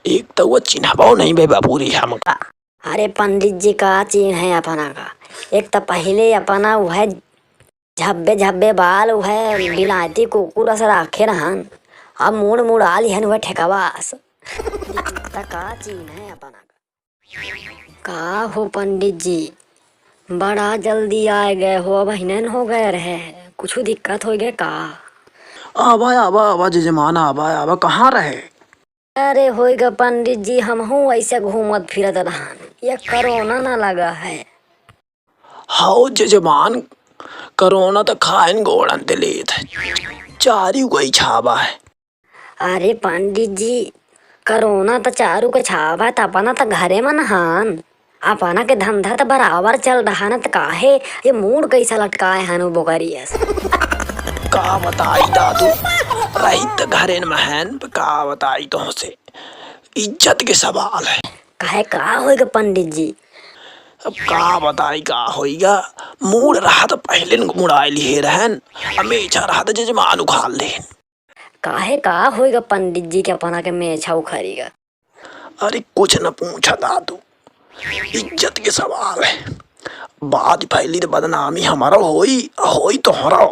एक तो वो चिन्हबो नहीं बे बाबूरी हमका। अरे पंडित जी का चिन्ह है अपना का। एक तो पहले अपना वह झब्बे झब्बे बाल वह बिलायती कुकुर से राखे रहन। अब मुड़ मुड़ आली हन वह ठेकवास का चिन्ह है अपना का हो पंडित जी, बड़ा जल्दी आए गए हो, अब हिनन हो गए रहे, कुछ दिक्कत हो गए का? आवा आवा आवा जजमान आवा आवा कहाँ रहे? अरे होएगा पंडित जी, हम हूँ ऐसे घूमत फिरत रहन, ये कोरोना ना लगा है। हाउ जजमान, कोरोना तो खाइन गोड़न ते लेत है, चारी गई छावा है। अरे पंडित जी, कोरोना तो चारू के छावा त अपना तो घरे में नहान, अपना के धंधा तो बराबर चल रहा न, तो काहे ये मूड कैसा लटकाए हन बोकरिया से? का बताई दादू, रही तो घरे में हैन, का बताई तो से इज्जत के सवाल है। काहे का होएगा पंडित जी? अब का बताई का होइगा, मूड रहा तो पहले मुड़ाई लिए रहन, हमेशा रहा तो जजमान उखाड़ लेन। काहे का होएगा पंडित जी के अपना के मेछा उखड़ेगा? अरे कुछ न पूछा दादू, इज्जत के सवाल है। बात फैली तो बदनामी हमारा होई तो हमारा।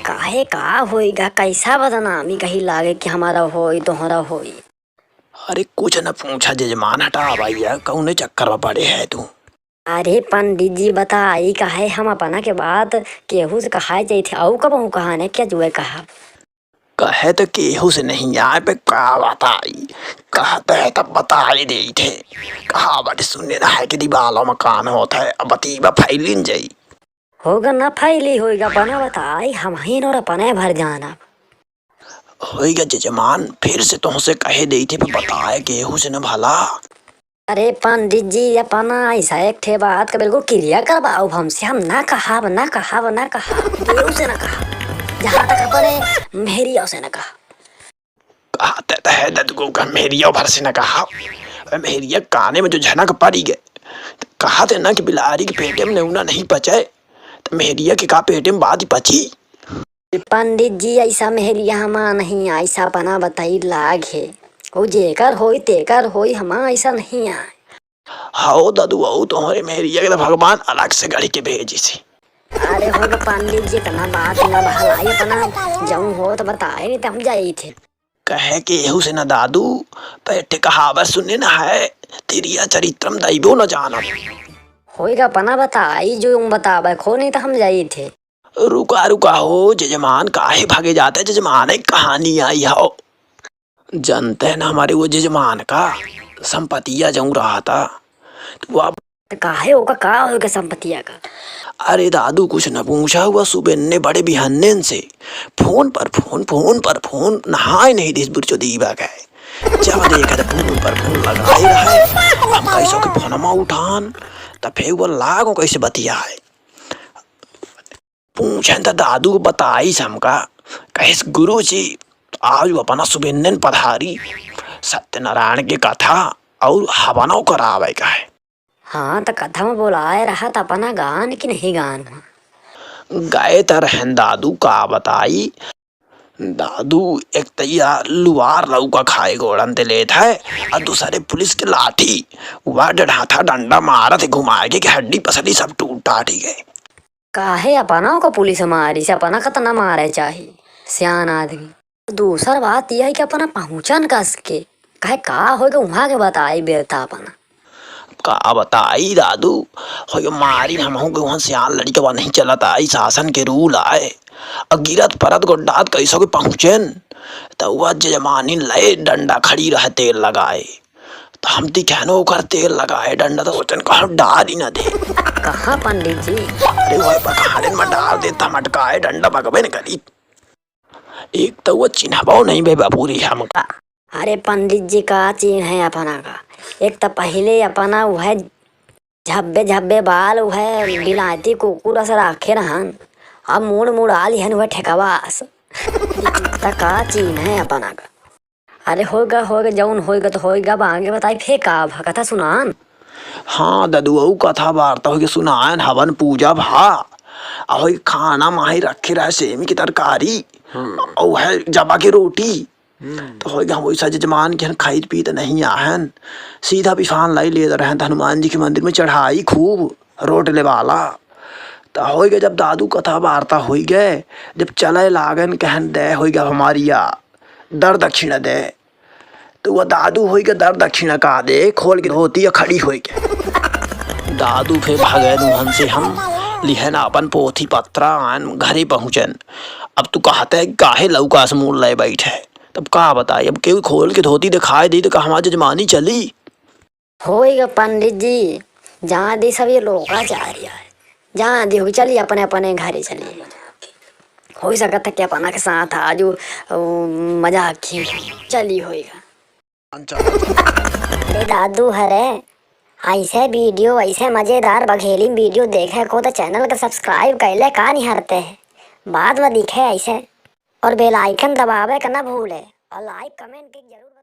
काहे का होएगा, कैसा बदनामी कही लागे कि हमारा होई तो हमारा होई? अरे कुछ न पूछा जजमान, हटा भैया, कौन चक्कर में पड़े है तू? अरे पंडित जी बताई काहे हम अपना के बात केहू से कहा जाए थे, औ कब हूँ कहा ने क्या जुए कहा? कहे तो केहू से नहीं आए पे का बताई, कहते है तब बता ही दे थे। कहा बड़े सुनने ना है कि दीवालों में कान होता है, अब बतीबा फैलिन जाई। होगा ना फैली होएगा, अपना बताई हम ही और अपने भर जाना। होइगा जजमान, फिर से तुमसे कहे दे थे पे बताए केहू से न भला। अरे पंडित जी अपना ऐसा एक ठे बात का बिल्कुल क्लियर करवाओ हमसे, हम ना कहा केहू से ना कहा, जहाँ तक अपने मेहरिया से न कहा। कहते तो है दद को मेहरिया भर से न कहा, मेहरिया काने में जो झनक पड़ी गए, कहा थे ना कि बिलारी के पेटे में नेउना नहीं पचे, तो मेहरिया के का पेटे में बात ही पची। पंडित जी ऐसा मेहरिया हमा नहीं, ऐसा अपना बताई लाग है, वो जेकर होई तेकर होई, हमा ऐसा नहीं आए। हाओ दादू आओ, तुम्हारे मेहरिया के तो भगवान अलग से गढ़ी के भेजी सी। अरे हो पंडित जी तना बात ना भलाई अपना जाऊं हो तो बताए, नहीं तो हम जाई थे। कहे कि एहू से न दादू, पैठे कहावत सुनने न है, तिरिया चरित्रम दैवो न जाना। होएगा अपना बताई जो बतावे खो, नहीं तो हम जाई थे। रुका रुका हो जजमान, काहे भागे जाते जजमान, एक कहानी आई हो। जानते हैं ना हमारे वो जजमान का संपत्तिया जऊ रहा था, तो वो तो काहे होगा का होगा संपत्तिया का? अरे दादू कुछ न पूछा, हुआ सुबह ने बड़े बिहाने से फोन पर फोन नहाए नहीं दिस बुरचो दीवा गए, जब देखा तो फोन पर फोन लगाए रहे। हम कैसो के फोनमा उठान, तब फिर वो लागो कैसे बतियाए, पूछे तो दादू को बताई हमका, कहिस गुरु जी आज अपना सुबह पधारी सत्यनारायण की कथा और हवनों करावे का है। हाँ तो कथा में बोलाए रहा था अपना गान कि नहीं गान? गए तर हैं दादू, का बताई दादू, एक तैया लुआर लौका खाए गोड़न ते लेत है, और दूसरे पुलिस के लाठी वह डढ़ा था, डंडा मारा थे घुमाए के हड्डी पसली सब टूट टाट ही गए। काहे अपना को पुलिस मारी से अपना का तना मारे चाहिए सियान आदमी। दूसरा बात यह है कि अपना पहुंचन कस के काहे का होगा वहाँ के बताई बेरता अपना। का बताई दादू, हो मारी हम हो के वहाँ सियान लड़के वहाँ नहीं चलता, आई शासन के रूल आए, और गिरत परत गोड्डात कैसो के पहुँचेन, तो वह जजमानी लय डंडा खड़ी रहे तेल लगाए, तो हम दिखानो कर तेल लगाए डंडा, तो सोचन कहा डाल ही न दे। कहाँ पंडित जी? अरे वह पकाड़े में डाल देता मटकाए डंडा भगवे न करी, एक तो वो चिन्हबो नहीं बे बाबूरी हमका। अरे पंडित जी का चिन्ह है अपना का। एक तो पहले अपना वह झब्बे झब्बे बाल वह बिलायती कुकुर से राखे रहन, अब मुड़ मुड़ आली हन वह ठेकवास का चिन्ह है अपना का। अरे होगा जौन होगा तो होगा, आगे बताई फे का कथा सुनान। हाँ ददुआ कथा वार्ता हो सुनायन, हवन पूजा भा, और खाना माही रखे रहे सेमी की तरकारी और है जबा की रोटी, तो होगा हम वैसा जजमान के खाई पीते नहीं आहन, सीधा पिछान लाई ले रहे हनुमान जी के मंदिर में चढ़ाई खूब रोटले वाला। तो हो गए जब दादू कथा वार्ता हो गए, जब चले लागन कहन दे हो गया हमारी या दर दक्षिण दे, तो वह दादू हो गया दर दक्षिण का दे खोल के होती है खड़ी हो गए। दादू फिर भागे दुहन से हम लिहन अपन पोथी पत्रा आन घरे पहुँचन। अब तू कहते है काहे लौका से मूल ले बैठे, तब का बताए, अब केहू खोल के धोती दिखाई दी तो कहा हमारी जजमानी चली। होएगा पंडित जी, जहाँ दी सब ये लोका जा रही है, जहाँ दी हो चलिए अपने अपने घरे चलिए। हो सकता है कि अपना के साथ आज मजाक की चली होएगा। दादू हरे ऐसे वीडियो ऐसे मजेदार बघेली वीडियो देखे को तो चैनल का सब्सक्राइब कैले का नहीं हरते है, बाद में दिखे ऐसे, और बेल आइकन दबावे का ना भूले, और लाइक कमेंट की जरूर।